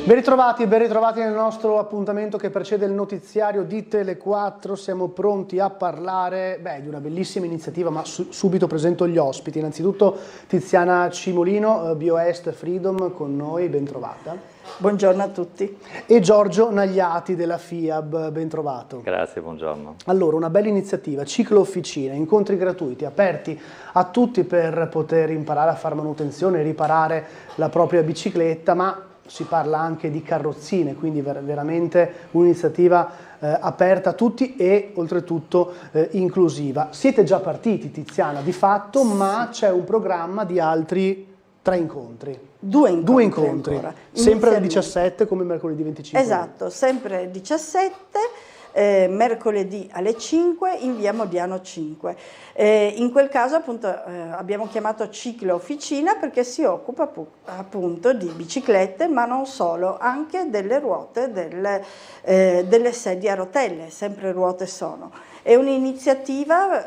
Ben ritrovati nel nostro appuntamento che precede il notiziario di Tele4. Siamo pronti a parlare di una bellissima iniziativa, ma subito presento gli ospiti. Innanzitutto Tiziana Cimolino, BioEst Freedom con noi, ben trovata. Buongiorno a tutti. E Giorgio Nagliati della FIAB, ben trovato. Grazie, buongiorno. Allora, una bella iniziativa, ciclo officina, incontri gratuiti, aperti a tutti per poter imparare a fare manutenzione, riparare la propria bicicletta, ma si parla anche di carrozzine, quindi veramente un'iniziativa aperta a tutti e oltretutto inclusiva. Siete già partiti, Tiziana, di fatto, ma c'è un programma di altri 3 incontri. Due incontri ancora. Sempre alle 17 come mercoledì 25. Esatto, sempre 17. Mercoledì alle 5 in via Modiano 5. In quel caso appunto abbiamo chiamato ciclo officina perché si occupa appunto di biciclette, ma non solo, anche delle ruote, delle sedie a rotelle, sempre ruote sono. È un'iniziativa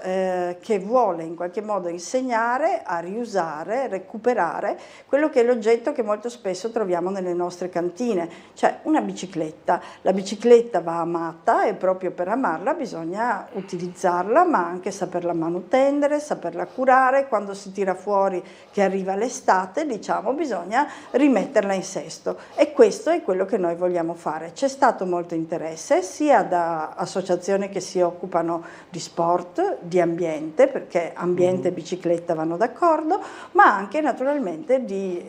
che vuole in qualche modo insegnare a riusare, recuperare quello che è l'oggetto che molto spesso troviamo nelle nostre cantine, cioè una bicicletta. La bicicletta va amata e proprio per amarla bisogna utilizzarla, ma anche saperla manutendere, saperla curare. Quando si tira fuori, che arriva l'estate, diciamo, bisogna rimetterla in sesto. E questo è quello che noi vogliamo fare. C'è stato molto interesse sia da associazioni che si occupano di sport, di ambiente, perché ambiente e bicicletta vanno d'accordo, ma anche naturalmente di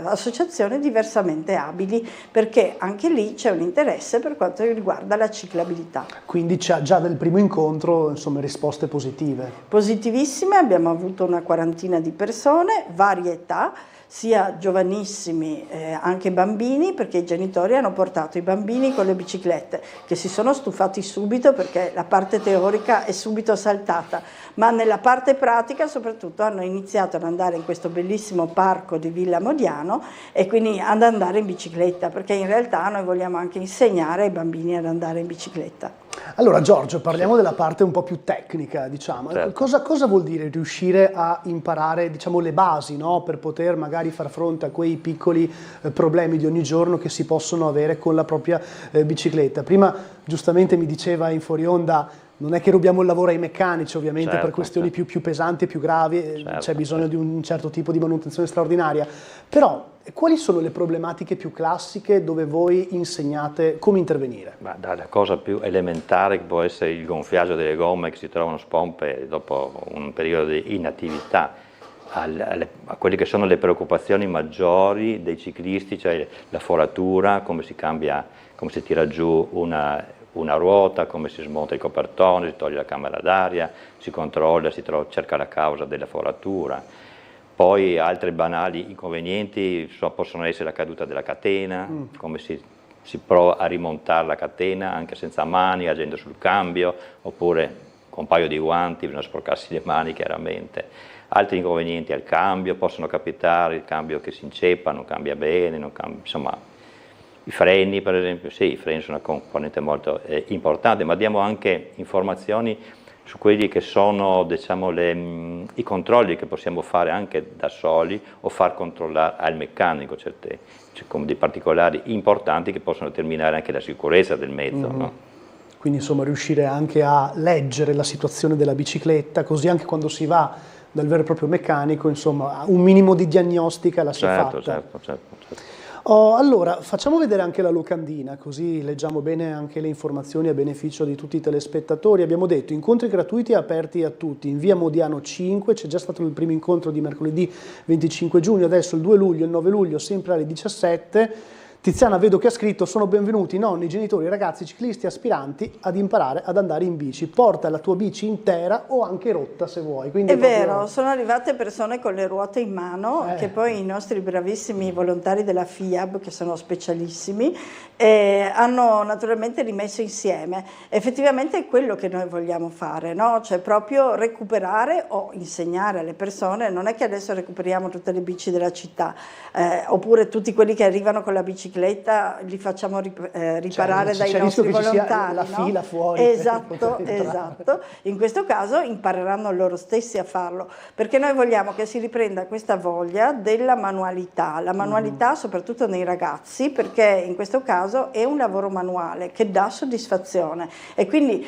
associazioni diversamente abili, perché anche lì c'è un interesse per quanto riguarda la ciclabilità. Quindi c'è già dal primo incontro, insomma, risposte positive. Positivissime, abbiamo avuto una quarantina di persone, varie età, sia giovanissimi anche bambini, perché i genitori hanno portato i bambini con le biciclette che si sono stufati subito perché la parte teorica è subito saltata, ma nella parte pratica soprattutto hanno iniziato ad andare in questo bellissimo parco di Villa Modiano e quindi ad andare in bicicletta, perché in realtà noi vogliamo anche insegnare ai bambini ad andare in bicicletta. Allora Giorgio, parliamo della parte un po' più tecnica, diciamo. Certo. Cosa vuol dire riuscire a imparare, diciamo, le basi, no? Per poter magari far fronte a quei piccoli problemi di ogni giorno che si possono avere con la propria bicicletta. Prima giustamente mi diceva in fuori onda, non è che rubiamo il lavoro ai meccanici, ovviamente, certo, per questioni certo. più pesanti e più gravi, Certo, c'è bisogno certo. di un certo tipo di manutenzione straordinaria, però quali sono le problematiche più classiche dove voi insegnate come intervenire? Ma la cosa più elementare che può essere il gonfiaggio delle gomme che si trovano spompe dopo un periodo di inattività, a quelle che sono le preoccupazioni maggiori dei ciclisti, cioè la foratura, come si cambia, come si tira giù una ruota, come si smonta il copertone, si toglie la camera d'aria, si controlla, cerca la causa della foratura. Poi altri banali inconvenienti possono essere la caduta della catena, come si prova a rimontare la catena anche senza mani, agendo sul cambio, oppure con un paio di guanti, bisogna sporcarsi le mani chiaramente. Altri inconvenienti al cambio possono capitare, il cambio che si inceppa, non cambia bene, insomma, i freni per esempio, sì, i freni sono una componente molto importante, ma diamo anche informazioni su quelli che sono, diciamo, i controlli che possiamo fare anche da soli o far controllare al meccanico certe, come dei particolari importanti che possono determinare anche la sicurezza del mezzo. No? Quindi insomma riuscire anche a leggere la situazione della bicicletta, così anche quando si va dal vero e proprio meccanico, insomma un minimo di diagnostica la si è fatta. Certo. Allora, facciamo vedere anche la locandina, così leggiamo bene anche le informazioni a beneficio di tutti i telespettatori. Abbiamo detto incontri gratuiti aperti a tutti, in via Modiano 5, c'è già stato il primo incontro di mercoledì 25 giugno, adesso il 2 luglio, il 9 luglio, sempre alle 17. Tiziana vedo che ha scritto: sono benvenuti nonni, genitori, ragazzi, ciclisti, aspiranti ad imparare ad andare in bici. Porta la tua bici intera o anche rotta se vuoi. Quindi è vero, sono arrivate persone con le ruote in mano, che poi i nostri bravissimi volontari della FIAB, che sono specialissimi, hanno naturalmente rimesso insieme. Effettivamente è quello che noi vogliamo fare, no? Cioè proprio recuperare o insegnare alle persone. Non è che adesso recuperiamo tutte le bici della città, oppure tutti quelli che arrivano con la bicicletta bicicletta li facciamo riparare Cioè, dai c'è il rischio nostri che ci sia volontari, la no? fila fuori per Esatto, poter entrare. esatto. In questo caso impareranno loro stessi a farlo, perché noi vogliamo che si riprenda questa voglia della manualità, la manualità soprattutto nei ragazzi, perché in questo caso è un lavoro manuale che dà soddisfazione e quindi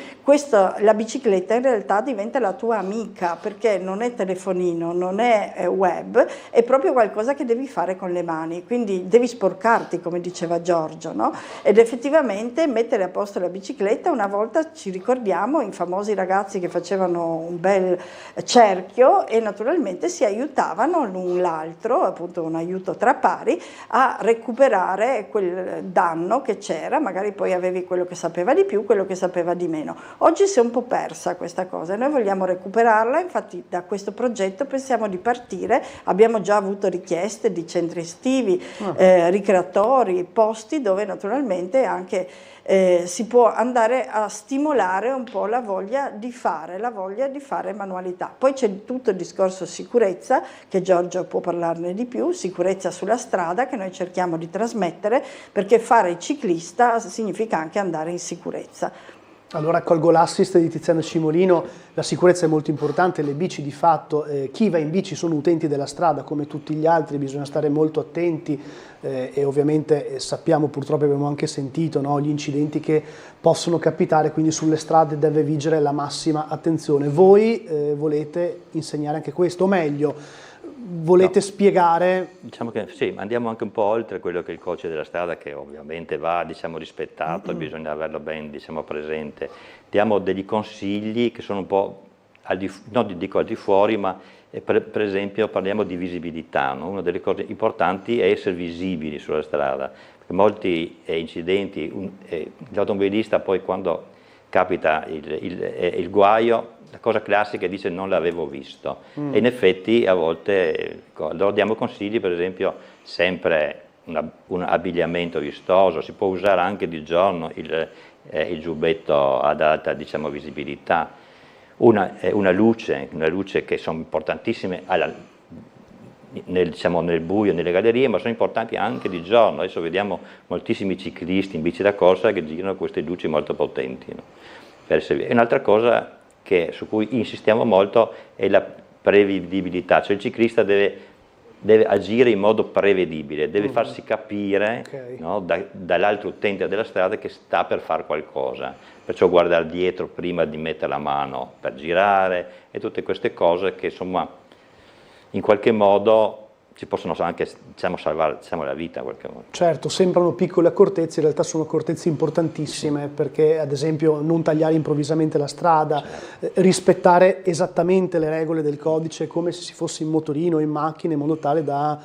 la bicicletta in realtà diventa la tua amica, perché non è telefonino, non è web, è proprio qualcosa che devi fare con le mani, quindi devi sporcarti, come diceva Giorgio, no? Ed effettivamente mettere a posto la bicicletta, una volta ci ricordiamo i famosi ragazzi che facevano un bel cerchio e naturalmente si aiutavano l'un l'altro, appunto un aiuto tra pari, a recuperare quel danno che c'era, magari poi avevi quello che sapeva di più, quello che sapeva di meno. Oggi si è un po' persa questa cosa e noi vogliamo recuperarla, infatti da questo progetto pensiamo di partire, abbiamo già avuto richieste di centri estivi, ricreatori, posti dove naturalmente anche si può andare a stimolare un po' la voglia di fare manualità. Poi c'è tutto il discorso sicurezza, che Giorgio può parlarne di più, sicurezza sulla strada che noi cerchiamo di trasmettere, perché fare il ciclista significa anche andare in sicurezza. Allora colgo l'assist di Tiziano Cimolino, la sicurezza è molto importante, le bici di fatto, chi va in bici sono utenti della strada come tutti gli altri, bisogna stare molto attenti e ovviamente sappiamo, purtroppo abbiamo anche sentito, no, gli incidenti che possono capitare, quindi sulle strade deve vigere la massima attenzione. Voi volete insegnare anche questo, o meglio, volete spiegare? Diciamo che sì, andiamo anche un po' oltre quello che è il codice della strada, che ovviamente va, diciamo, rispettato, bisogna averlo ben, diciamo, presente. Diamo degli consigli che sono un po' non dico al di fuori, ma per esempio parliamo di visibilità, no? Una delle cose importanti è essere visibili sulla strada, perché molti incidenti, l'automobilista poi quando capita il guaio, la cosa classica dice non l'avevo visto e in effetti a volte allora diamo consigli, per esempio sempre un abbigliamento vistoso, si può usare anche di giorno il giubbetto ad alta, diciamo, visibilità, una luce che sono importantissime nel buio, nelle gallerie, ma sono importanti anche di giorno. Adesso vediamo moltissimi ciclisti in bici da corsa che girano queste luci molto potenti, no? E un'altra cosa su cui insistiamo molto è la prevedibilità, cioè il ciclista deve agire in modo prevedibile, deve farsi capire, no, dall'altro utente della strada che sta per fare qualcosa, perciò guardare dietro prima di mettere la mano per girare e tutte queste cose che insomma in qualche modo ci possono anche, diciamo, salvare, diciamo, la vita in qualche modo. Certo, sembrano piccole accortezze, in realtà sono accortezze importantissime, perché ad esempio non tagliare improvvisamente la strada, rispettare esattamente le regole del codice come se si fosse in motorino o in macchina, in modo tale da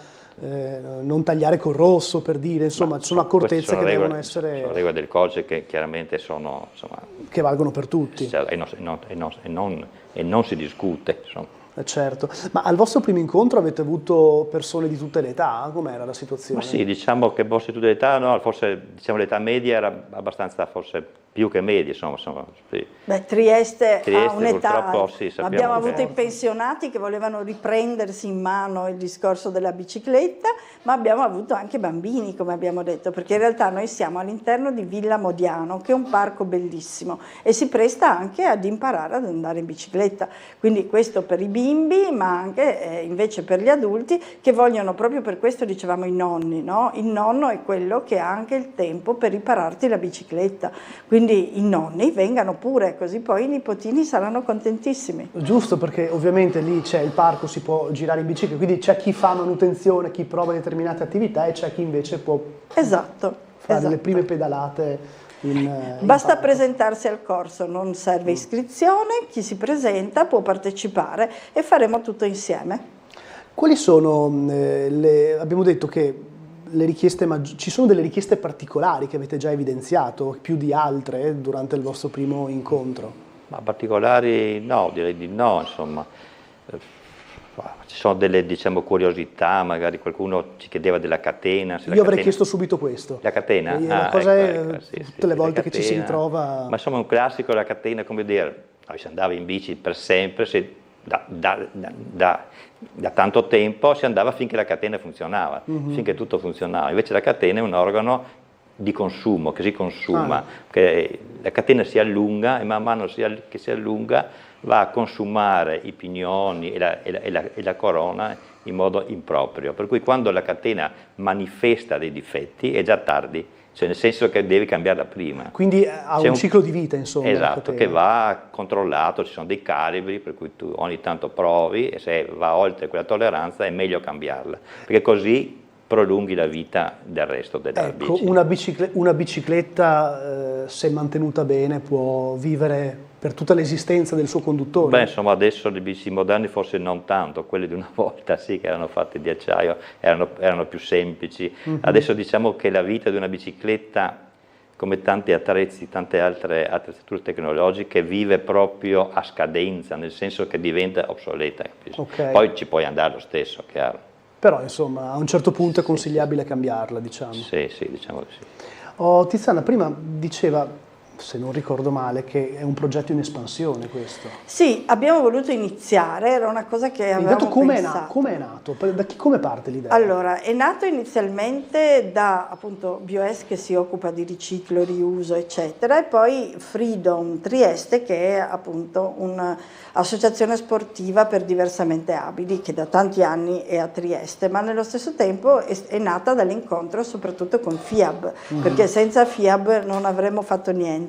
non tagliare col rosso, per dire, insomma, sono accortezze che devono essere... Sono regole del codice che chiaramente sono, insomma, che valgono per tutti. E non si discute, insomma. Certo, ma al vostro primo incontro avete avuto persone di tutte le età? Com'era la situazione? Ma sì, diciamo che forse di tutte le età, no, forse diciamo, l'età media era abbastanza, forse più che media, insomma sì. Beh, Trieste ha un'età, purtroppo sì, abbiamo avuto i pensionati che volevano riprendersi in mano il discorso della bicicletta, ma abbiamo avuto anche bambini, come abbiamo detto, perché in realtà noi siamo all'interno di Villa Modiano, che è un parco bellissimo e si presta anche ad imparare ad andare in bicicletta, quindi questo per i bimbi, ma anche invece per gli adulti che vogliono, proprio per questo dicevamo i nonni, no? Il nonno è quello che ha anche il tempo per ripararti la bicicletta, quindi i nonni vengano pure, così poi i nipotini saranno contentissimi. Giusto, perché ovviamente lì c'è il parco, si può girare in bicicletta, quindi c'è chi fa manutenzione, chi prova determinate attività e c'è chi invece può fare le prime pedalate Basta parco. Presentarsi al corso, non serve iscrizione, chi si presenta può partecipare e faremo tutto insieme. Quali sono abbiamo detto che le richieste ci sono delle richieste particolari che avete già evidenziato, più di altre durante il vostro primo incontro? Ma particolari no, direi di no, insomma. Ci sono delle, diciamo, curiosità, magari qualcuno ci chiedeva della catena. Io avrei chiesto subito questo. La catena? La cosa è tutte le volte che ci si ritrova... Ma insomma un classico, la catena, come dire, noi si andava in bici per sempre, da tanto tempo si andava finché la catena funzionava, finché tutto funzionava. Invece la catena è un organo di consumo, che si consuma, che la catena si allunga e man mano che si allunga va a consumare i pignoni e la corona in modo improprio. Per cui quando la catena manifesta dei difetti è già tardi, cioè nel senso che devi cambiarla prima. Quindi ha un ciclo di vita, insomma. Esatto, che va controllato, ci sono dei calibri per cui tu ogni tanto provi e se va oltre quella tolleranza è meglio cambiarla, perché così prolunghi la vita del resto della bici. Una bicicletta, se mantenuta bene, può vivere per tutta l'esistenza del suo conduttore? Beh, insomma, adesso le bici moderne forse non tanto, quelle di una volta sì che erano fatte di acciaio, erano più semplici. Adesso diciamo che la vita di una bicicletta, come tanti attrezzi, tante altre attrezzature tecnologiche, vive proprio a scadenza, nel senso che diventa obsoleta. Okay. Poi ci puoi andare lo stesso, chiaro. Però insomma a un certo punto è consigliabile cambiarla, diciamo. Sì, diciamo che sì. Tiziana prima diceva, se non ricordo male, che è un progetto in espansione questo. Sì, abbiamo voluto iniziare, era una cosa che avevamo pensato. Come è nato? Come parte l'idea? Allora, è nato inizialmente da appunto BioS che si occupa di riciclo, riuso, eccetera, e poi Freedom Trieste che è appunto un'associazione sportiva per diversamente abili che da tanti anni è a Trieste, ma nello stesso tempo è nata dall'incontro soprattutto con FIAB, perché senza FIAB non avremmo fatto niente.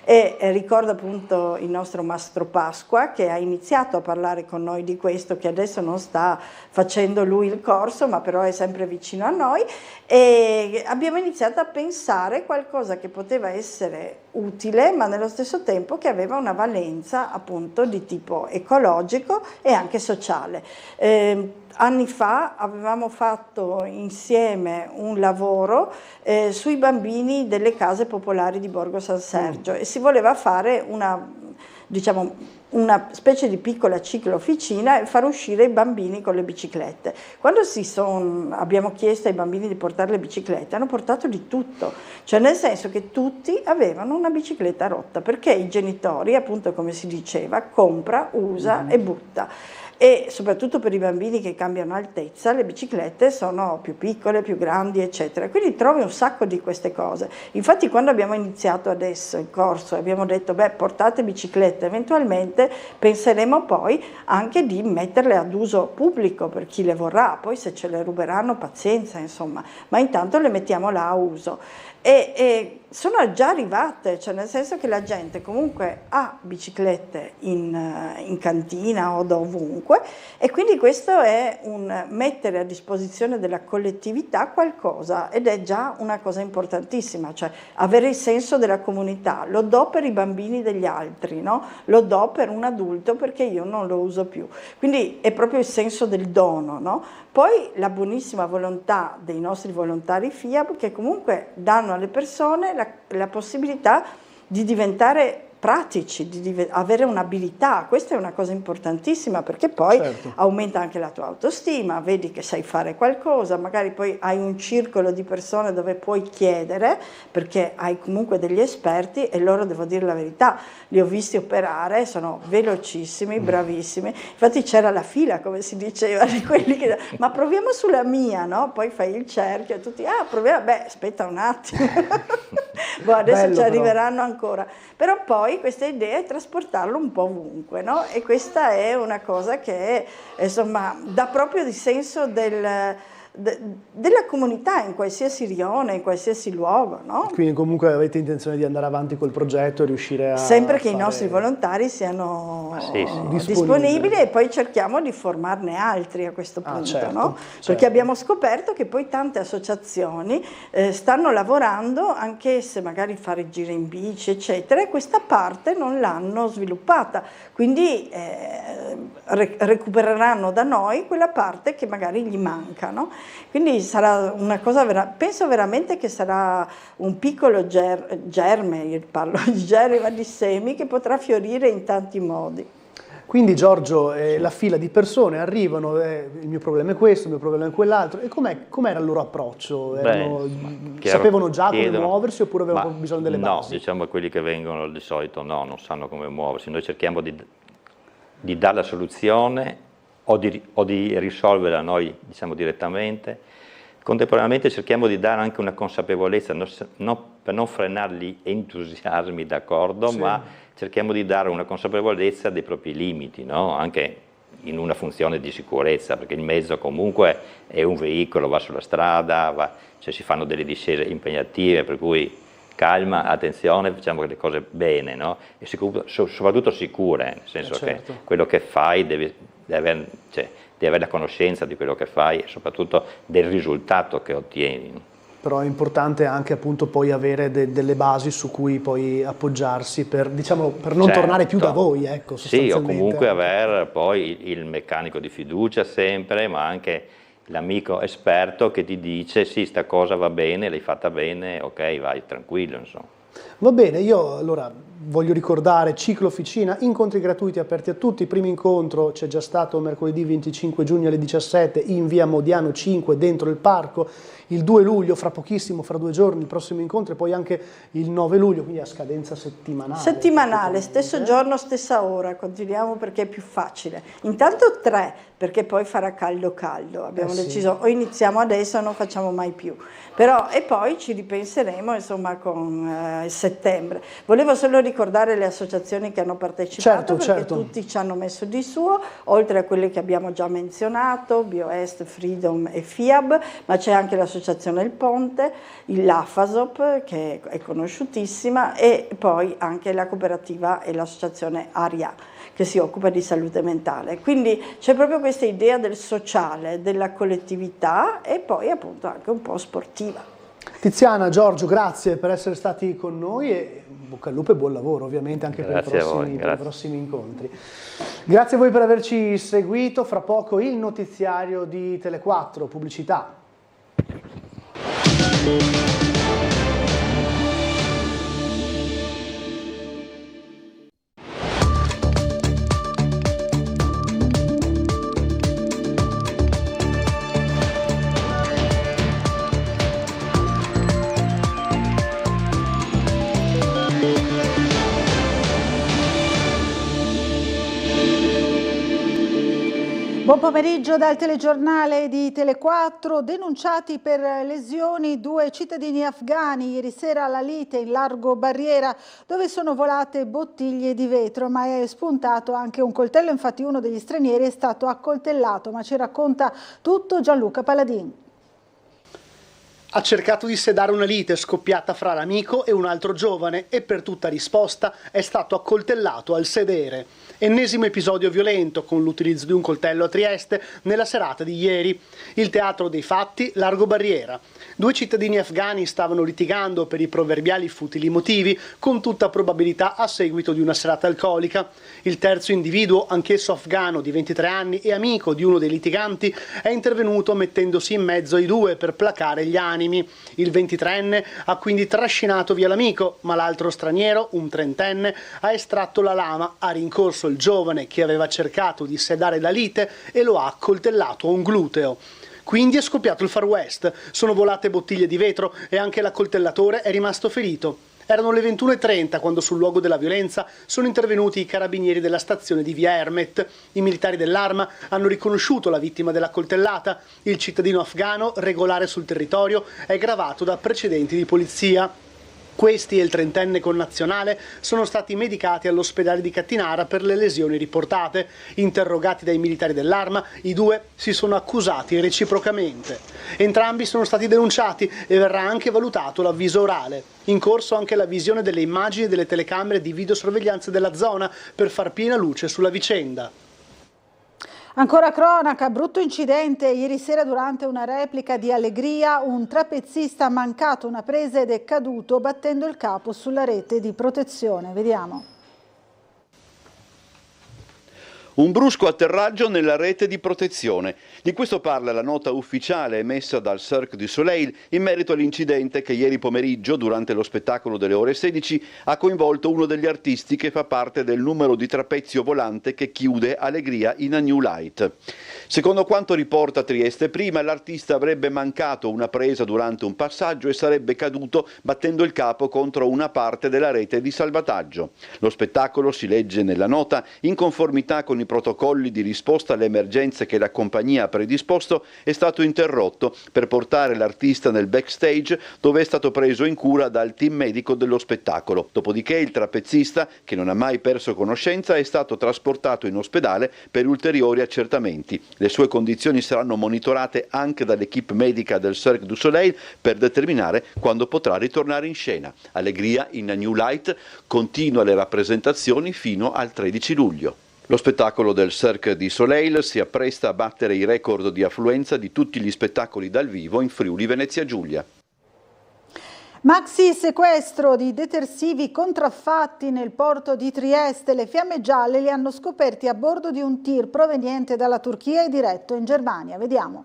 E ricordo appunto il nostro Mastro Pasqua che ha iniziato a parlare con noi di questo, che adesso non sta facendo lui il corso, ma però è sempre vicino a noi, e abbiamo iniziato a pensare qualcosa che poteva essere utile, ma nello stesso tempo che aveva una valenza appunto di tipo ecologico e anche sociale. Anni fa avevamo fatto insieme un lavoro sui bambini delle case popolari di Borgo San Sergio e si voleva fare una specie di piccola ciclo-officina e far uscire i bambini con le biciclette. Quando abbiamo chiesto ai bambini di portare le biciclette, hanno portato di tutto, cioè nel senso che tutti avevano una bicicletta rotta, perché i genitori, appunto come si diceva, compra, usa e butta. E soprattutto per i bambini che cambiano altezza le biciclette sono più piccole, più grandi, eccetera, quindi trovi un sacco di queste cose. Infatti quando abbiamo iniziato adesso il corso abbiamo detto portate biciclette, eventualmente penseremo poi anche di metterle ad uso pubblico per chi le vorrà, poi se ce le ruberanno pazienza, insomma, ma intanto le mettiamo là a uso. E sono già arrivate, cioè nel senso che la gente comunque ha biciclette in cantina o dovunque, e quindi questo è un mettere a disposizione della collettività qualcosa, ed è già una cosa importantissima, cioè avere il senso della comunità. Lo do per i bambini degli altri, no? Lo do per un adulto perché io non lo uso più, quindi è proprio il senso del dono, no? Poi la buonissima volontà dei nostri volontari FIAB che comunque danno alle persone la possibilità di diventare pratici, di avere un'abilità. Questa è una cosa importantissima, perché poi aumenta anche la tua autostima, vedi che sai fare qualcosa, magari poi hai un circolo di persone dove puoi chiedere, perché hai comunque degli esperti, e loro, devo dire la verità, li ho visti operare, sono velocissimi, bravissimi, infatti c'era la fila, come si diceva, di quelli che ma proviamo sulla mia, no? Poi fai il cerchio e tutti, proviamo, aspetta un attimo, adesso Bello, ci arriveranno ancora, però poi questa idea è trasportarlo un po' ovunque, no? E questa è una cosa che insomma dà proprio il senso della comunità in qualsiasi rione, in qualsiasi luogo, no? Quindi comunque avete intenzione di andare avanti col progetto e riuscire a sempre che i nostri volontari siano disponibili, e poi cerchiamo di formarne altri a questo punto, no? Perché abbiamo scoperto che poi tante associazioni stanno lavorando, anche se magari fare giri in bici eccetera, e questa parte non l'hanno sviluppata, quindi recupereranno da noi quella parte che magari gli manca, no? Quindi sarà una cosa, penso veramente che sarà un piccolo germe, io parlo di germe, di semi, che potrà fiorire in tanti modi. Quindi Giorgio, la fila di persone arrivano, il mio problema è questo, il mio problema è quell'altro, e com'era il loro approccio? Sapevano già come muoversi oppure avevano bisogno delle basi? No, diciamo quelli che vengono di solito non sanno come muoversi, noi cerchiamo di di dare la soluzione o di risolverla noi, diciamo, direttamente. Contemporaneamente cerchiamo di dare anche una consapevolezza, per non frenare gli entusiasmi, d'accordo, sì, ma cerchiamo di dare una consapevolezza dei propri limiti, no? Anche in una funzione di sicurezza, perché il mezzo comunque è un veicolo, va sulla strada, cioè si fanno delle discese impegnative, per cui calma, attenzione, facciamo le cose bene, no? E soprattutto sicure, nel senso certo, che quello che fai devi avere la conoscenza di quello che fai e soprattutto del risultato che ottieni. Però è importante anche appunto poi avere delle basi su cui poi appoggiarsi per, diciamo, per non certo, tornare più da voi, ecco, sostanzialmente. Sì, o comunque avere poi il meccanico di fiducia sempre, ma anche l'amico esperto che ti dice sì, sta cosa va bene, l'hai fatta bene, ok, vai tranquillo, insomma. Va bene, io allora voglio ricordare Ciclo Officina, incontri gratuiti aperti a tutti. Il primo incontro c'è già stato mercoledì 25 giugno alle 17 in via Modiano 5 dentro il parco. Il 2 luglio, fra pochissimo, fra 2 giorni, il prossimo incontro, e poi anche il 9 luglio, quindi a scadenza settimanale. Settimanale, stesso giorno, stessa ora, continuiamo perché è più facile. Intanto 3, perché poi farà caldo caldo, abbiamo deciso, o iniziamo adesso o non facciamo mai più. Però, e poi ci ripenseremo, insomma, con settembre. Volevo solo ricordare le associazioni che hanno partecipato, perché tutti ci hanno messo di suo, oltre a quelle che abbiamo già menzionato, BioEst, Freedom e FIAB, ma c'è anche l'associazione Il Ponte, l'AFASOP, che è conosciutissima, e poi anche la cooperativa e l'associazione ARIA, che si occupa di salute mentale. Quindi c'è proprio questa idea del sociale, della collettività e poi appunto anche un po' sportiva. Tiziana, Giorgio, grazie per essere stati con noi e bocca al lupo e buon lavoro ovviamente anche per i prossimi incontri. Grazie a voi per averci seguito, fra poco il notiziario di Tele4, pubblicità. Buon pomeriggio dal telegiornale di Tele4. Denunciati per lesioni 2 cittadini afghani ieri sera alla lite in largo Barriera, dove sono volate bottiglie di vetro, ma è spuntato anche un coltello. Infatti uno degli stranieri è stato accoltellato, ma ci racconta tutto Gianluca Paladin. Ha cercato di sedare una lite scoppiata fra l'amico e un altro giovane e per tutta risposta è stato accoltellato al sedere. Ennesimo episodio violento con l'utilizzo di un coltello a Trieste nella serata di ieri. Il teatro dei fatti, largo Barriera. 2 cittadini afghani stavano litigando per i proverbiali futili motivi, con tutta probabilità a seguito di una serata alcolica. Il terzo individuo, anch'esso afghano di 23 anni e amico di uno dei litiganti, è intervenuto mettendosi in mezzo ai due per placare gli animi. Il 23enne ha quindi trascinato via l'amico, ma l'altro straniero, un 30enne, ha estratto la lama, ha rincorso il giovane che aveva cercato di sedare la lite e lo ha accoltellato a un gluteo. Quindi è scoppiato il Far West, sono volate bottiglie di vetro e anche l'accoltellatore è rimasto ferito. Erano le 21:30 quando sul luogo della violenza sono intervenuti i carabinieri della stazione di via Ermet. I militari dell'Arma hanno riconosciuto la vittima della coltellata. Il cittadino afghano, regolare sul territorio, è gravato da precedenti di polizia. Questi e il 30enne connazionale sono stati medicati all'ospedale di Cattinara per le lesioni riportate. Interrogati dai militari dell'Arma, i due si sono accusati reciprocamente. Entrambi sono stati denunciati e verrà anche valutato l'avviso orale. In corso anche la visione delle immagini delle telecamere di videosorveglianza della zona per far piena luce sulla vicenda. Ancora cronaca, brutto incidente ieri sera durante una replica di Allegria, un trapezzista ha mancato una presa ed è caduto battendo il capo sulla rete di protezione. Vediamo. Un brusco atterraggio nella rete di protezione. Di questo parla la nota ufficiale emessa dal Cirque du Soleil in merito all'incidente che ieri pomeriggio, durante lo spettacolo delle ore 16, ha coinvolto uno degli artisti che fa parte del numero di trapezio volante che chiude Allegria in A New Light. Secondo quanto riporta Trieste Prima, l'artista avrebbe mancato una presa durante un passaggio e sarebbe caduto battendo il capo contro una parte della rete di salvataggio. Lo spettacolo, si legge nella nota, in conformità con i protocolli di risposta alle emergenze che la compagnia ha predisposto, è stato interrotto per portare l'artista nel backstage, dove è stato preso in cura dal team medico dello spettacolo. Dopodiché il trapezzista, che non ha mai perso conoscenza, è stato trasportato in ospedale per ulteriori accertamenti. Le sue condizioni saranno monitorate anche dall'equipe medica del Cirque du Soleil per determinare quando potrà ritornare in scena. Allegria in New Light continua le rappresentazioni fino al 13 luglio. Lo spettacolo del Cirque du Soleil si appresta a battere i record di affluenza di tutti gli spettacoli dal vivo in Friuli Venezia Giulia. Maxi sequestro di detersivi contraffatti nel porto di Trieste. Le fiamme gialle li hanno scoperti a bordo di un tir proveniente dalla Turchia e diretto in Germania. Vediamo.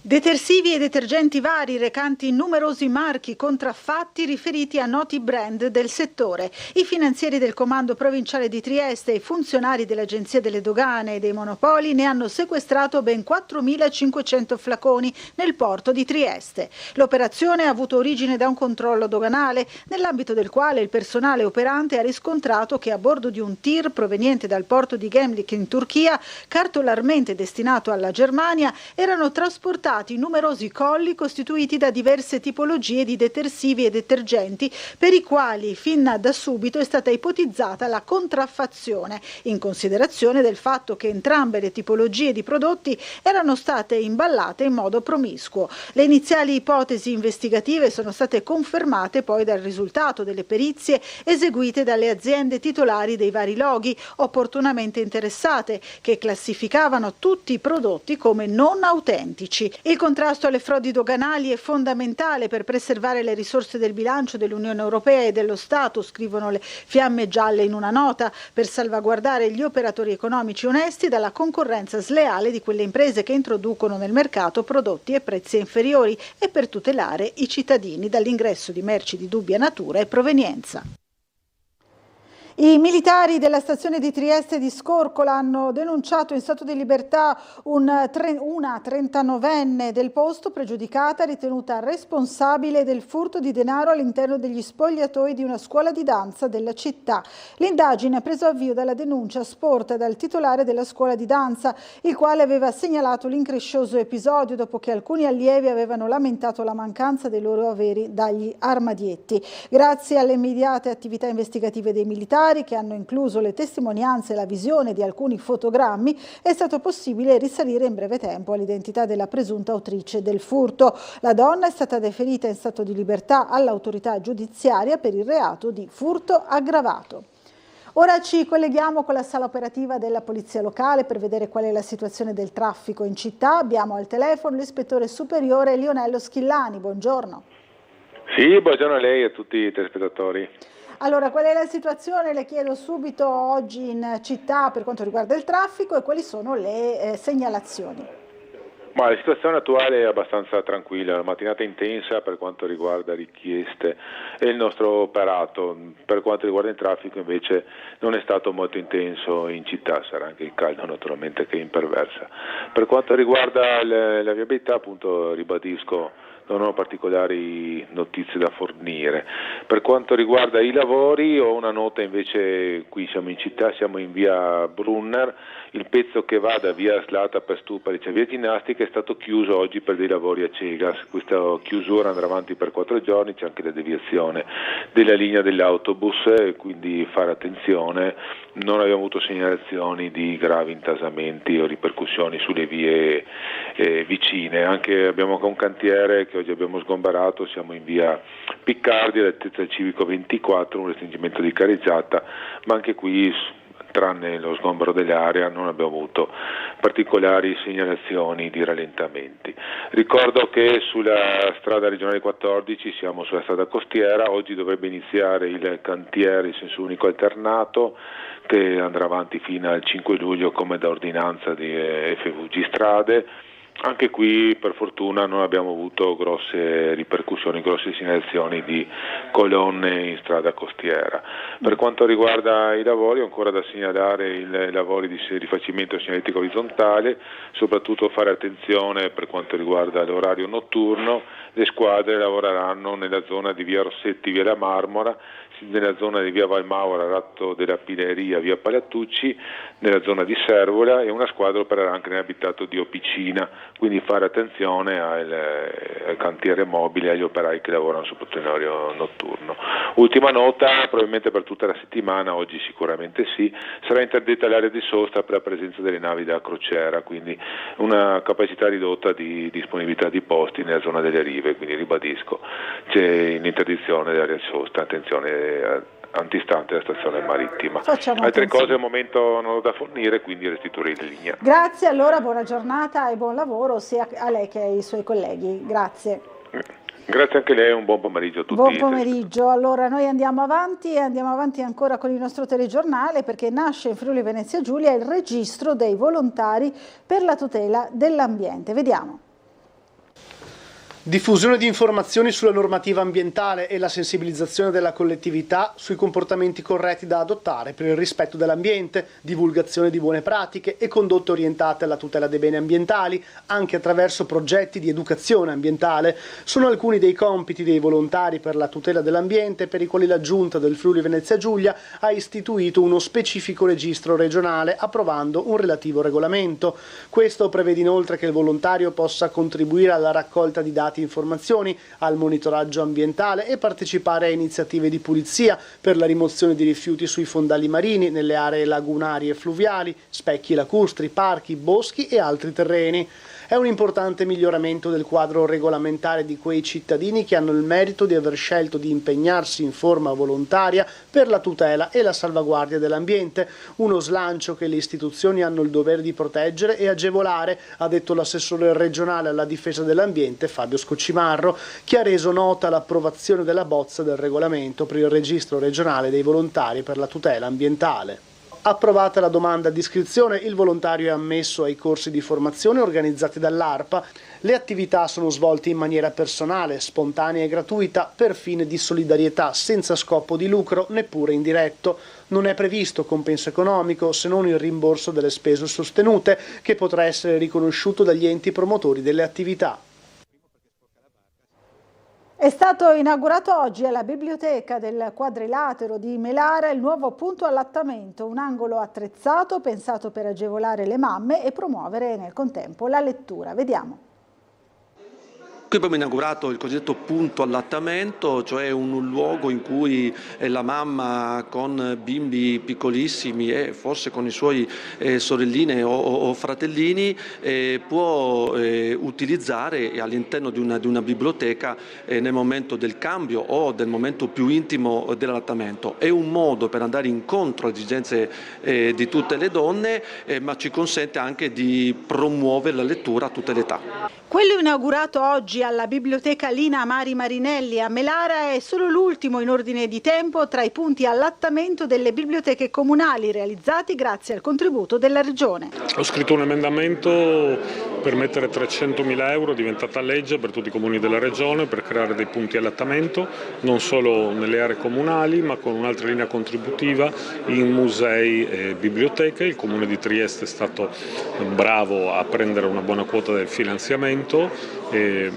Detersivi e detergenti vari recanti numerosi marchi contraffatti riferiti a noti brand del settore. I finanzieri del Comando Provinciale di Trieste e i funzionari dell'Agenzia delle Dogane e dei Monopoli ne hanno sequestrato ben 4.500 flaconi nel porto di Trieste. L'operazione ha avuto origine da un controllo doganale, nell'ambito del quale il personale operante ha riscontrato che a bordo di un tir proveniente dal porto di Gemlik in Turchia, cartolarmente destinato alla Germania, erano trasportati numerosi colli costituiti da diverse tipologie di detersivi e detergenti per i quali fin da subito è stata ipotizzata la contraffazione, in considerazione del fatto che entrambe le tipologie di prodotti erano state imballate in modo promiscuo. Le iniziali ipotesi investigative sono state confermate poi dal risultato delle perizie eseguite dalle aziende titolari dei vari loghi opportunamente interessate, che classificavano tutti i prodotti come non autentici. Il contrasto alle frodi doganali è fondamentale per preservare le risorse del bilancio dell'Unione Europea e dello Stato, scrivono le fiamme gialle in una nota, per salvaguardare gli operatori economici onesti dalla concorrenza sleale di quelle imprese che introducono nel mercato prodotti e prezzi inferiori e per tutelare i cittadini dall'ingresso di merci di dubbia natura e provenienza. I militari della stazione di Trieste di Scorcola hanno denunciato in stato di libertà una 39enne del posto pregiudicata ritenuta responsabile del furto di denaro all'interno degli spogliatoi di una scuola di danza della città. L'indagine ha preso avvio dalla denuncia sporta dal titolare della scuola di danza, il quale aveva segnalato l'increscioso episodio dopo che alcuni allievi avevano lamentato la mancanza dei loro averi dagli armadietti. Grazie alle immediate attività investigative dei militari, che hanno incluso le testimonianze e la visione di alcuni fotogrammi, è stato possibile risalire in breve tempo all'identità della presunta autrice del furto. La donna è stata deferita in stato di libertà all'autorità giudiziaria per il reato di furto aggravato. Ora ci colleghiamo con la sala operativa della Polizia Locale per vedere qual è la situazione del traffico in città. Abbiamo al telefono l'ispettore superiore Lionello Schillani. Buongiorno. Sì, buongiorno a lei e a tutti i telespettatori. Allora, qual è la situazione? Le chiedo subito oggi in città per quanto riguarda il traffico e quali sono le segnalazioni. Ma la situazione attuale è abbastanza tranquilla, la mattinata intensa per quanto riguarda richieste e il nostro operato. Per quanto riguarda il traffico invece non è stato molto intenso in città, sarà anche il caldo naturalmente che imperversa. Per quanto riguarda la viabilità, appunto ribadisco, non ho particolari notizie da fornire. Per quanto riguarda i lavori ho una nota invece, qui siamo in città, siamo in via Brunner, il pezzo che va da via Slata per Stupari, cioè via Ginnastica, è stato chiuso oggi per dei lavori a Cegas. Questa chiusura andrà avanti per 4 giorni, c'è anche la deviazione della linea dell'autobus, quindi fare attenzione. Non abbiamo avuto segnalazioni di gravi intasamenti o ripercussioni sulle vie vicine. Anche abbiamo un cantiere che oggi abbiamo sgomberato, siamo in via Piccardi, all'altezza del Civico 24, un restringimento di carreggiata, ma anche qui, tranne lo sgombero dell'area, non abbiamo avuto particolari segnalazioni di rallentamenti. Ricordo che sulla strada regionale 14 siamo sulla strada costiera, oggi dovrebbe iniziare il cantiere in senso unico alternato che andrà avanti fino al 5 luglio come da ordinanza di FVG Strade. Anche qui per fortuna non abbiamo avuto grosse ripercussioni, grosse segnalazioni di colonne in strada costiera. Per quanto riguarda i lavori, ho ancora da segnalare i lavori di rifacimento segnaletico orizzontale, soprattutto fare attenzione per quanto riguarda l'orario notturno. Le squadre lavoreranno nella zona di via Rossetti, via La Marmora, nella zona di via Valmaura, Ratto della Pineria, via Palatucci, nella zona di Servola, e una squadra opererà anche nell'abitato di Opicina, quindi fare attenzione al cantiere mobile e agli operai che lavorano soprattutto in orario notturno. Ultima nota, probabilmente per tutta la settimana, oggi sicuramente sì, sarà interdetta l'area di sosta per la presenza delle navi da crociera, quindi una capacità ridotta di disponibilità di posti nella zona delle rive, quindi ribadisco, c'è l'interdizione dell'area di sosta, attenzione antistante la stazione marittima. Altre cose al momento non ho da fornire, quindi restituirei in linea. Grazie, allora buona giornata e buon lavoro sia a lei che ai suoi colleghi. Grazie. Grazie anche a lei, un buon pomeriggio a tutti. Buon pomeriggio, allora noi andiamo avanti ancora con il nostro telegiornale, perché nasce in Friuli Venezia Giulia il registro dei volontari per la tutela dell'ambiente. Vediamo. Diffusione di informazioni sulla normativa ambientale e la sensibilizzazione della collettività sui comportamenti corretti da adottare per il rispetto dell'ambiente, divulgazione di buone pratiche e condotte orientate alla tutela dei beni ambientali, anche attraverso progetti di educazione ambientale, sono alcuni dei compiti dei volontari per la tutela dell'ambiente, per i quali la Giunta del Friuli Venezia Giulia ha istituito uno specifico registro regionale, approvando un relativo regolamento. Questo prevede inoltre che il volontario possa contribuire alla raccolta di dati e informazioni, al monitoraggio ambientale e partecipare a iniziative di pulizia per la rimozione di rifiuti sui fondali marini, nelle aree lagunari e fluviali, specchi lacustri, parchi, boschi e altri terreni. È un importante miglioramento del quadro regolamentare di quei cittadini che hanno il merito di aver scelto di impegnarsi in forma volontaria per la tutela e la salvaguardia dell'ambiente, uno slancio che le istituzioni hanno il dovere di proteggere e agevolare, ha detto l'assessore regionale alla difesa dell'ambiente Fabio Scoccimarro, che ha reso nota l'approvazione della bozza del regolamento per il registro regionale dei volontari per la tutela ambientale. Approvata la domanda di iscrizione, il volontario è ammesso ai corsi di formazione organizzati dall'ARPA. Le attività sono svolte in maniera personale, spontanea e gratuita per fine di solidarietà, senza scopo di lucro neppure indiretto. Non è previsto compenso economico, se non il rimborso delle spese sostenute, che potrà essere riconosciuto dagli enti promotori delle attività. È stato inaugurato oggi alla Biblioteca del Quadrilatero di Melara il nuovo punto allattamento, un angolo attrezzato pensato per agevolare le mamme e promuovere nel contempo la lettura. Vediamo. Qui abbiamo inaugurato il cosiddetto punto allattamento, cioè un luogo in cui la mamma con bimbi piccolissimi e forse con i suoi sorelline o fratellini può utilizzare all'interno di una biblioteca nel momento del cambio o del momento più intimo dell'allattamento. È un modo per andare incontro alle esigenze di tutte le donne, ma ci consente anche di promuovere la lettura a tutte le età. Quello inaugurato oggi alla Biblioteca Lina Mari Marinelli a Melara è solo l'ultimo in ordine di tempo tra i punti allattamento delle biblioteche comunali realizzati grazie al contributo della Regione. Ho scritto un emendamento per mettere 300.000 euro, diventata legge per tutti i comuni della Regione, per creare dei punti allattamento non solo nelle aree comunali ma con un'altra linea contributiva in musei e biblioteche. Il Comune di Trieste è stato bravo a prendere una buona quota del finanziamento e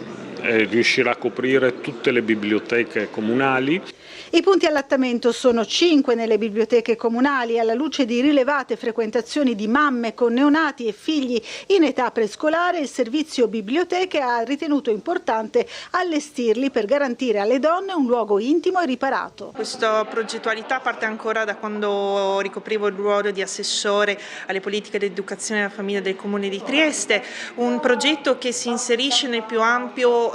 riuscirà a coprire tutte le biblioteche comunali. I punti allattamento sono 5 nelle biblioteche comunali, alla luce di rilevate frequentazioni di mamme con neonati e figli in età prescolare. Il servizio biblioteche ha ritenuto importante allestirli per garantire alle donne un luogo intimo e riparato. Questa progettualità parte ancora da quando ricoprivo il ruolo di assessore alle politiche di educazione alla famiglia del Comune di Trieste, un progetto che si inserisce nel più ampio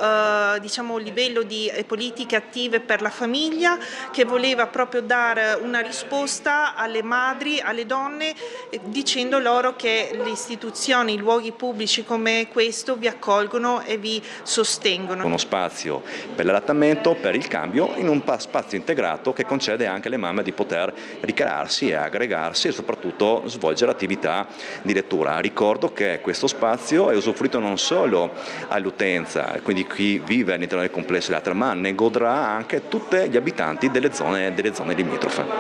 livello di politiche attive per la famiglia, che voleva proprio dare una risposta alle madri, alle donne, dicendo loro che le istituzioni, i luoghi pubblici come questo vi accolgono e vi sostengono. Uno spazio per l'allattamento, per il cambio, in un spazio integrato che concede anche alle mamme di poter ricrearsi e aggregarsi e soprattutto svolgere attività di lettura. Ricordo che questo spazio è usufruito non solo all'utenza, quindi chi vive all'interno del complesso dell'altra, ma ne godrà anche tutti gli abitanti delle zone limitrofe.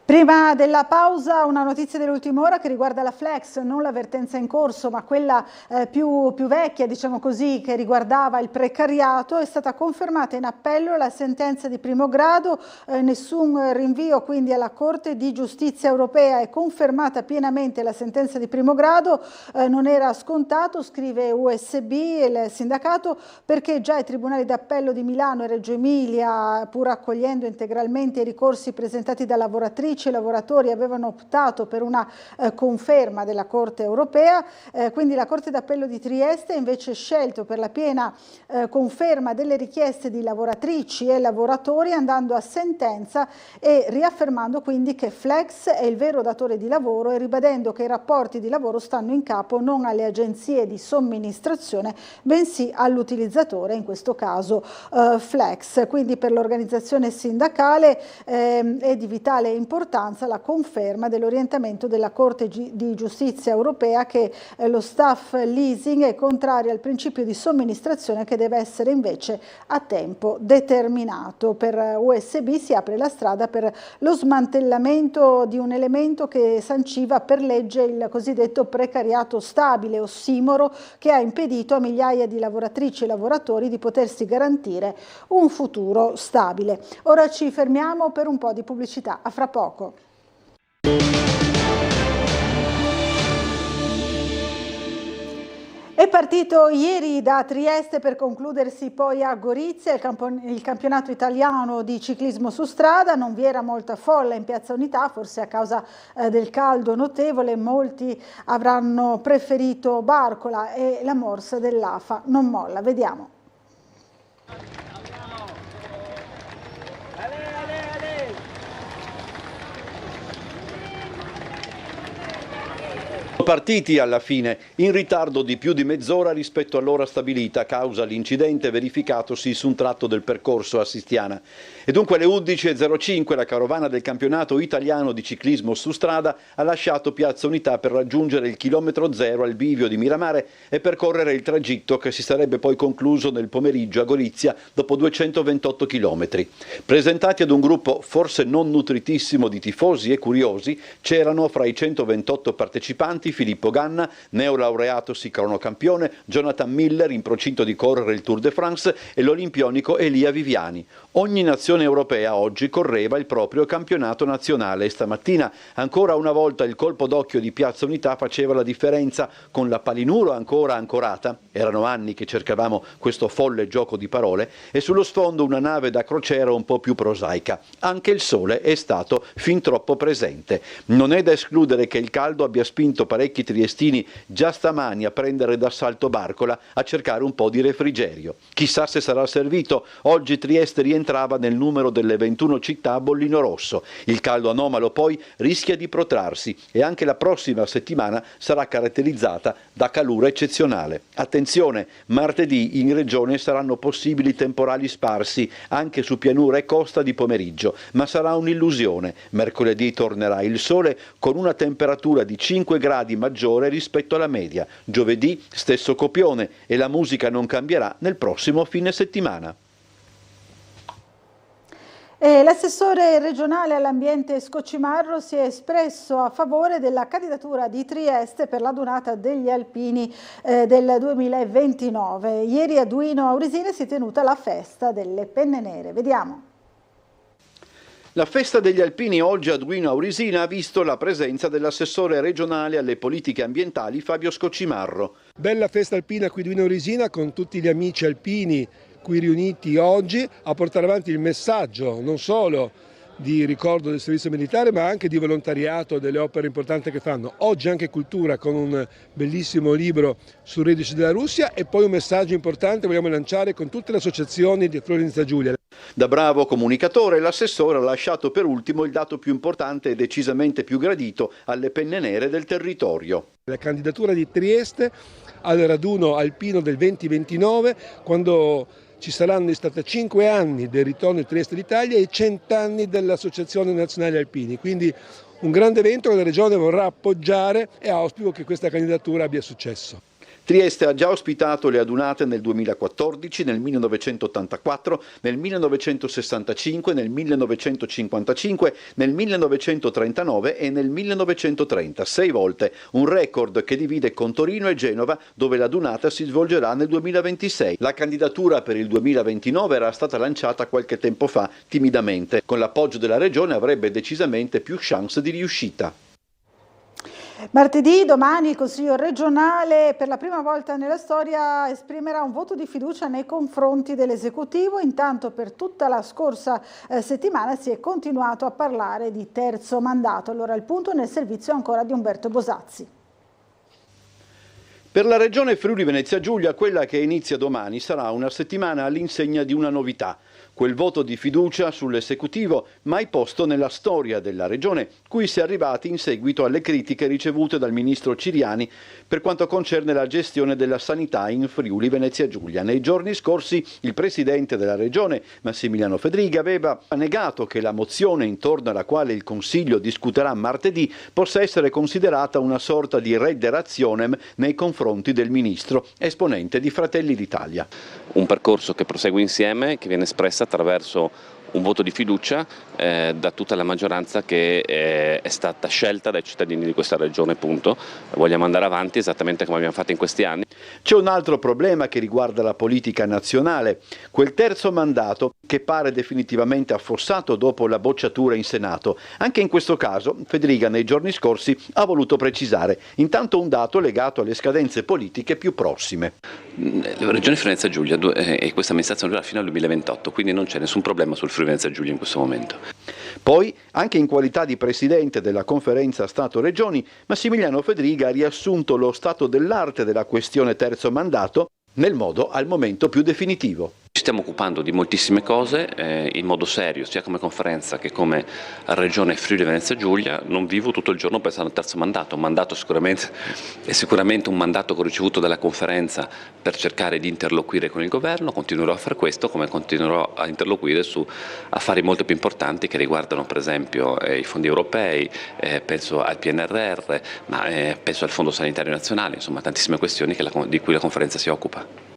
Prima della pausa una notizia dell'ultima ora che riguarda la Flex, non l'avvertenza in corso ma quella più vecchia, diciamo così, che riguardava il precariato. È stata confermata in appello la sentenza di primo grado, nessun rinvio quindi alla Corte di Giustizia Europea, è confermata pienamente la sentenza di primo grado, non era scontato, scrive USB il sindacato, perché già i tribunali d'appello di Milano e Reggio Emilia, pur accogliendo integralmente i ricorsi presentati da lavoratrici e lavoratori, avevano optato per una conferma della Corte europea, quindi la Corte d'Appello di Trieste ha invece scelto per la piena conferma delle richieste di lavoratrici e lavoratori, andando a sentenza e riaffermando quindi che Flex è il vero datore di lavoro e ribadendo che i rapporti di lavoro stanno in capo non alle agenzie di somministrazione bensì all'utilizzatore, in questo caso Flex. Quindi per l'organizzazione sindacale è di vitale importanza la conferma dell'orientamento della Corte di Giustizia Europea che lo staff leasing è contrario al principio di somministrazione che deve essere invece a tempo determinato. Per USB si apre la strada per lo smantellamento di un elemento che sanciva per legge il cosiddetto precariato stabile, ossimoro che ha impedito a migliaia di lavoratrici e lavoratori di potersi garantire un futuro stabile. Ora ci fermiamo per un po' di pubblicità, a fra poco. È partito ieri da Trieste per concludersi poi a Gorizia il campionato italiano di ciclismo su strada. Non vi era molta folla in Piazza Unità, forse a causa del caldo notevole. Molti avranno preferito Barcola e la morsa dell'AFA non molla. Vediamo. Partiti alla fine, in ritardo di più di mezz'ora rispetto all'ora stabilita, causa l'incidente verificatosi su un tratto del percorso a Sistiana. E dunque alle 11.05 la carovana del campionato italiano di ciclismo su strada ha lasciato Piazza Unità per raggiungere il chilometro zero al bivio di Miramare e percorrere il tragitto che si sarebbe poi concluso nel pomeriggio a Gorizia dopo 228 chilometri. Presentati ad un gruppo forse non nutritissimo di tifosi e curiosi, c'erano fra i 128 partecipanti Filippo Ganna, neolaureatosi cronocampione, Jonathan Miller in procinto di correre il Tour de France e l'olimpionico Elia Viviani. Ogni nazione europea oggi correva il proprio campionato nazionale e stamattina ancora una volta il colpo d'occhio di Piazza Unità faceva la differenza con la Palinuro ancora ancorata, erano anni che cercavamo questo folle gioco di parole, e sullo sfondo una nave da crociera un po' più prosaica. Anche il sole è stato fin troppo presente. Non è da escludere che il caldo abbia spinto parecchi triestini già stamani a prendere d'assalto Barcola a cercare un po' di refrigerio. Chissà se sarà servito. Oggi Trieste rientrava nel numero delle 21 città a bollino rosso. Il caldo anomalo poi rischia di protrarsi e anche la prossima settimana sarà caratterizzata da calore eccezionale. Attenzione, martedì in regione saranno possibili temporali sparsi anche su pianura e costa di pomeriggio, ma sarà un'illusione. Mercoledì tornerà il sole con una temperatura di 5 gradi maggiore rispetto alla media. Giovedì stesso copione e la musica non cambierà nel prossimo fine settimana. L'assessore regionale all'ambiente Scoccimarro si è espresso a favore della candidatura di Trieste per la donata degli alpini del 2029. Ieri a Duino Auresina si è tenuta la festa delle penne nere. Vediamo. La festa degli alpini oggi a Duino Auresina ha visto la presenza dell'assessore regionale alle politiche ambientali Fabio Scoccimarro. Bella festa alpina qui a Duino Auresina con tutti gli amici alpini qui riuniti oggi a portare avanti il messaggio non solo di ricordo del servizio militare ma anche di volontariato, delle opere importanti che fanno. Oggi anche cultura con un bellissimo libro sul reduce della Russia e poi un messaggio importante vogliamo lanciare con tutte le associazioni di Friuli-Venezia Giulia. Da bravo comunicatore l'assessore ha lasciato per ultimo il dato più importante e decisamente più gradito alle penne nere del territorio. La candidatura di Trieste al raduno alpino del 2029 quando ci saranno stati 5 anni del ritorno di Trieste d'Italia e 100 anni dell'Associazione Nazionale Alpini, quindi un grande evento che la Regione vorrà appoggiare e auspico che questa candidatura abbia successo. Trieste ha già ospitato le adunate nel 2014, nel 1984, nel 1965, nel 1955, nel 1939 e nel 1930, 6 volte, un record che divide con Torino e Genova, dove l'adunata si svolgerà nel 2026. La candidatura per il 2029 era stata lanciata qualche tempo fa, timidamente. Con l'appoggio della Regione avrebbe decisamente più chance di riuscita. Martedì, domani, il Consiglio regionale per la prima volta nella storia esprimerà un voto di fiducia nei confronti dell'esecutivo. Intanto per tutta la scorsa settimana si è continuato a parlare di terzo mandato. Allora il punto nel servizio ancora di Umberto Bosazzi. Per la Regione Friuli Venezia Giulia, quella che inizia domani sarà una settimana all'insegna di una novità. Quel voto di fiducia sull'esecutivo mai posto nella storia della Regione, cui si è arrivati in seguito alle critiche ricevute dal ministro Ciriani per quanto concerne la gestione della sanità in Friuli Venezia Giulia. Nei giorni scorsi il presidente della Regione, Massimiliano Fedriga, aveva negato che la mozione intorno alla quale il Consiglio discuterà martedì possa essere considerata una sorta di redde rationem nei confronti del ministro, esponente di Fratelli d'Italia. Un percorso che prosegue insieme, che viene espressa attraverso un voto di fiducia da tutta la maggioranza che è stata scelta dai cittadini di questa regione, punto. Vogliamo andare avanti esattamente come abbiamo fatto in questi anni. C'è un altro problema che riguarda la politica nazionale, quel terzo mandato che pare definitivamente affossato dopo la bocciatura in Senato. Anche in questo caso Fedriga nei giorni scorsi ha voluto precisare, intanto un dato legato alle scadenze politiche più prossime. La Regione Friuli Venezia Giulia e questa amministrazione durerà fino al 2028, quindi non c'è nessun problema sul Friuli Venezia Giulia in questo momento. Poi, anche in qualità di presidente della conferenza Stato-Regioni, Massimiliano Fedriga ha riassunto lo stato dell'arte della questione terzo mandato nel modo al momento più definitivo. Ci stiamo occupando di moltissime cose in modo serio, sia come conferenza che come Regione Friuli Venezia Giulia. Non vivo tutto il giorno pensando al terzo mandato. Un mandato è sicuramente un mandato che ho ricevuto dalla conferenza per cercare di interloquire con il governo. Continuerò a fare questo, come continuerò a interloquire su affari molto più importanti che riguardano per esempio i fondi europei, penso al PNRR, ma penso al Fondo Sanitario Nazionale, insomma tantissime questioni di cui la conferenza si occupa.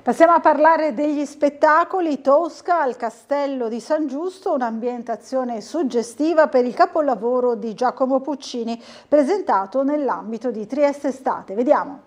Passiamo a parlare degli spettacoli. Tosca al Castello di San Giusto, un'ambientazione suggestiva per il capolavoro di Giacomo Puccini presentato nell'ambito di Trieste Estate. Vediamo.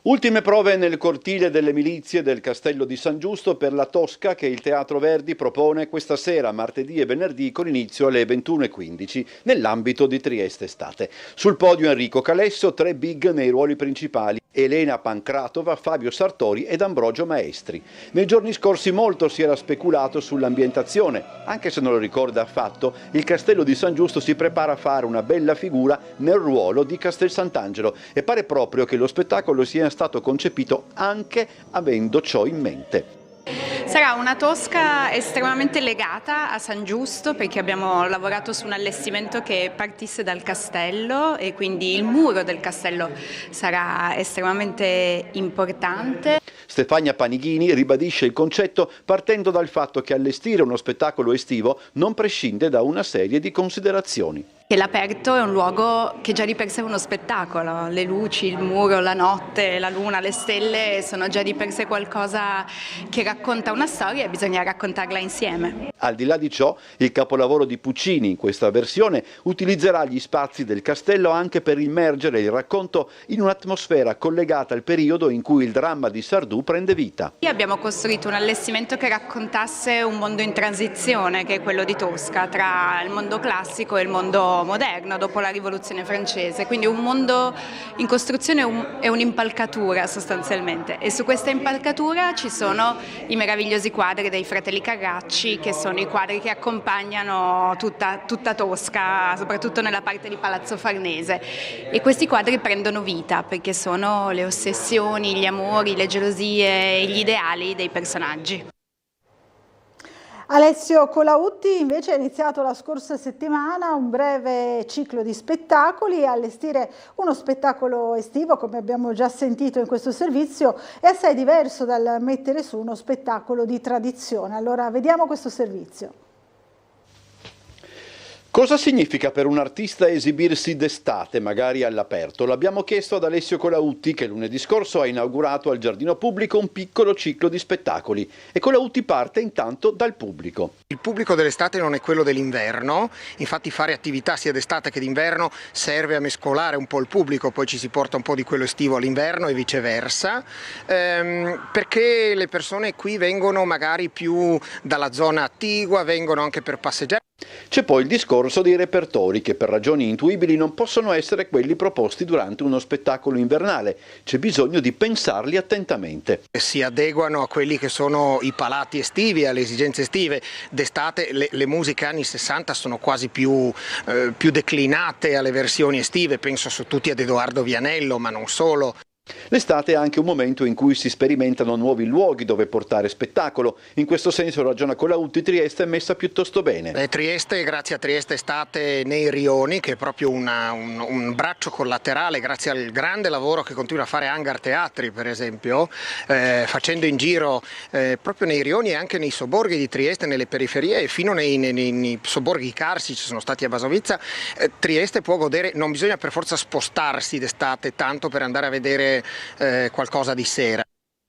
Ultime prove nel cortile delle milizie del Castello di San Giusto per la Tosca che il Teatro Verdi propone questa sera, martedì e venerdì, con inizio alle 21:15 nell'ambito di Trieste Estate. Sul podio Enrico Calesso, 3 big nei ruoli principali: Elena Pancratova, Fabio Sartori ed Ambrogio Maestri. Nei giorni scorsi molto si era speculato sull'ambientazione, anche se non lo ricorda affatto, il Castello di San Giusto si prepara a fare una bella figura nel ruolo di Castel Sant'Angelo e pare proprio che lo spettacolo sia stato concepito anche avendo ciò in mente. Sarà una Tosca estremamente legata a San Giusto, perché abbiamo lavorato su un allestimento che partisse dal castello e quindi il muro del castello sarà estremamente importante. Stefania Panighini ribadisce il concetto partendo dal fatto che allestire uno spettacolo estivo non prescinde da una serie di considerazioni. E l'aperto è un luogo che già di per sé è uno spettacolo, le luci, il muro, la notte, la luna, le stelle sono già di per sé qualcosa che racconta una storia e bisogna raccontarla insieme. Al di là di ciò, il capolavoro di Puccini in questa versione utilizzerà gli spazi del castello anche per immergere il racconto in un'atmosfera collegata al periodo in cui il dramma di Sardù prende vita. Abbiamo costruito un allestimento che raccontasse un mondo in transizione, che è quello di Tosca, tra il mondo classico e il mondo moderno dopo la rivoluzione francese, quindi un mondo in costruzione è un'impalcatura sostanzialmente, e su questa impalcatura ci sono i meravigliosi quadri dei fratelli Carracci, che sono i quadri che accompagnano tutta Tosca, soprattutto nella parte di Palazzo Farnese, e questi quadri prendono vita perché sono le ossessioni, gli amori, le gelosie e gli ideali dei personaggi. Alessio Colautti invece ha iniziato la scorsa settimana un breve ciclo di spettacoli. Allestire uno spettacolo estivo, come abbiamo già sentito in questo servizio, è assai diverso dal mettere su uno spettacolo di tradizione. Allora vediamo questo servizio. Cosa significa per un artista esibirsi d'estate, magari all'aperto? L'abbiamo chiesto ad Alessio Colautti, che lunedì scorso ha inaugurato al Giardino Pubblico un piccolo ciclo di spettacoli. E Colautti parte intanto dal pubblico. Il pubblico dell'estate non è quello dell'inverno, infatti fare attività sia d'estate che d'inverno serve a mescolare un po' il pubblico, poi ci si porta un po' di quello estivo all'inverno e viceversa, perché le persone qui vengono magari più dalla zona attigua, vengono anche per passeggiare. C'è poi il discorso dei repertori che per ragioni intuibili non possono essere quelli proposti durante uno spettacolo invernale, c'è bisogno di pensarli attentamente. Si adeguano a quelli che sono i palati estivi, alle esigenze estive. D'estate le musiche anni 60 sono quasi più declinate alle versioni estive, penso su tutti ad Edoardo Vianello, ma non solo. L'estate è anche un momento in cui si sperimentano nuovi luoghi dove portare spettacolo. In questo senso, ragiona Colautti, Trieste è messa piuttosto bene. Trieste, grazie a Trieste Estate nei Rioni, che è proprio un braccio collaterale, grazie al grande lavoro che continua a fare Hangar Teatri, per esempio, facendo in giro proprio nei Rioni e anche nei sobborghi di Trieste, nelle periferie e fino nei sobborghi carsici, sono stati a Basovizza. Trieste può godere, non bisogna per forza spostarsi d'estate tanto per andare a vedere qualcosa di sera.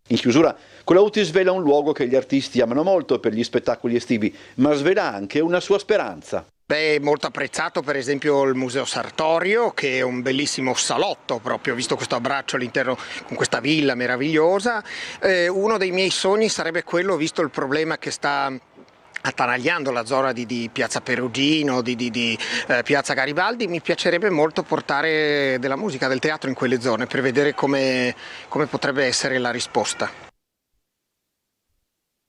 In chiusura, Colautti svela un luogo che gli artisti amano molto per gli spettacoli estivi, ma svela anche una sua speranza. Beh, molto apprezzato per esempio il Museo Sartorio, che è un bellissimo salotto, proprio visto questo abbraccio all'interno con questa villa meravigliosa. Uno dei miei sogni sarebbe quello, visto il problema che sta attanagliando la zona di Piazza Perugino, di Piazza Garibaldi, mi piacerebbe molto portare della musica, del teatro in quelle zone per vedere come potrebbe essere la risposta.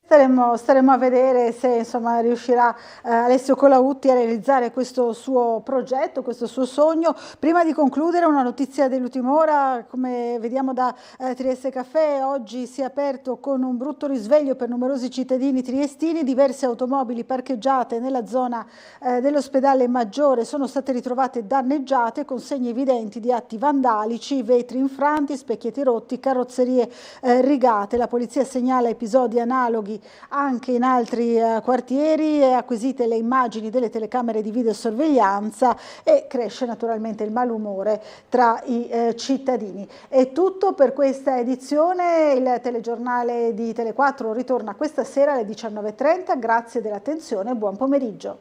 Staremo a vedere se insomma riuscirà Alessio Colautti a realizzare questo suo progetto, questo suo sogno. Prima di concludere una notizia dell'ultima ora, come vediamo da Trieste Caffè, oggi si è aperto con un brutto risveglio per numerosi cittadini triestini. Diverse automobili parcheggiate nella zona dell'ospedale Maggiore sono state ritrovate danneggiate con segni evidenti di atti vandalici, vetri infranti, specchietti rotti, carrozzerie rigate. La polizia segnala episodi analoghi anche in altri quartieri, acquisite le immagini delle telecamere di videosorveglianza e cresce naturalmente il malumore tra i cittadini. È tutto per questa edizione, il telegiornale di Tele4 ritorna questa sera alle 19:30, grazie dell'attenzione e buon pomeriggio.